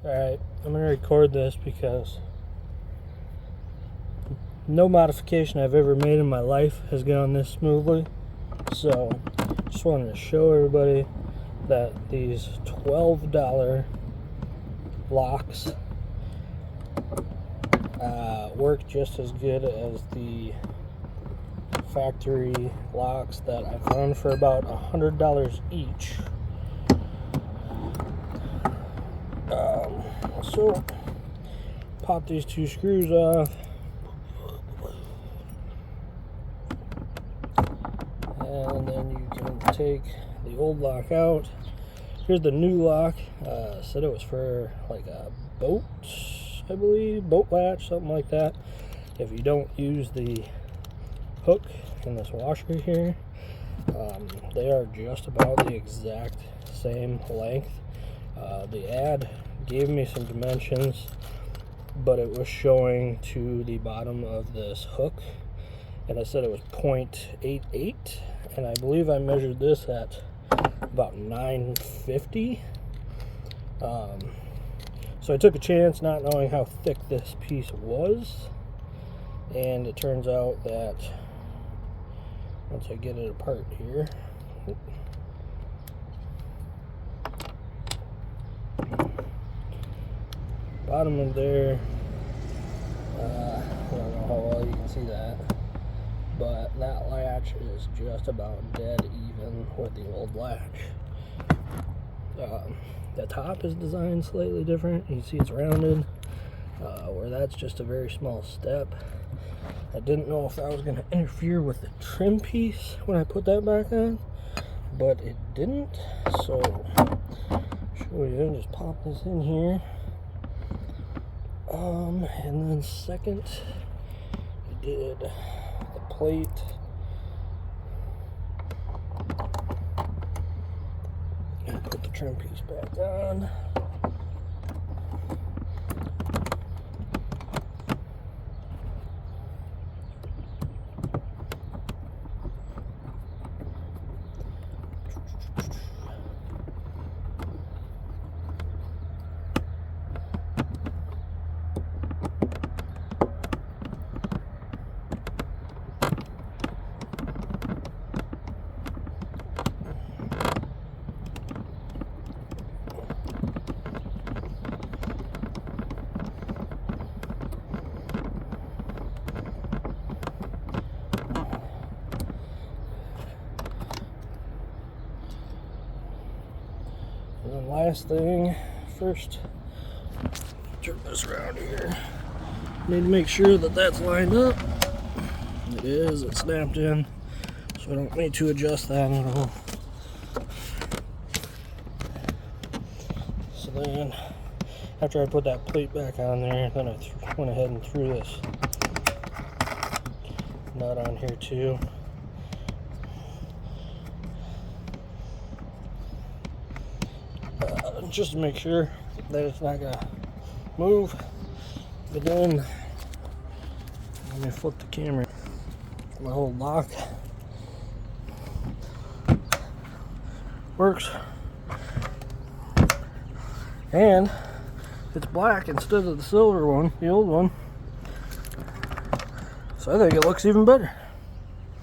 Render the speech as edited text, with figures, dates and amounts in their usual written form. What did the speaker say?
Alright, I'm going to record this because no modification I've ever made in my life has gone this smoothly. So, just wanted to show everybody that these $12 locks work just as good as the factory locks that I've run for about $100 each. So, pop these two screws off, and then you can take the old lock out. Here's the new lock. Said it was for like a boat, I believe, boat latch, something like that. If you don't use the hook in this washer here, they are just about the exact same length. The ad gave me some dimensions, but it was showing to the bottom of this hook, and it said it was 0.88, and I believe I measured this at about 950. So I took a chance not knowing how thick this piece was, and it turns out that once I get it apart here, bottom of there, I don't know how well you can see that, but that latch is just about dead even with the old latch. The top is designed slightly different. You can see it's rounded, where that's just a very small step. I didn't know if that was going to interfere with the trim piece when I put that back on, but it didn't. So, show you, just pop this in here. And then second, I did the plate. And put the trim piece back on. And then last thing, first, turn this around here. Need to make sure that that's lined up. It is, it's snapped in, so I don't need to adjust that at all. So then, after I put that plate back on there, then I went ahead and threw this nut on here too. Just to make sure that it's not gonna move. But then let me flip the camera. My whole lock works, and it's black instead of the silver one, the old one. So I think it looks even better.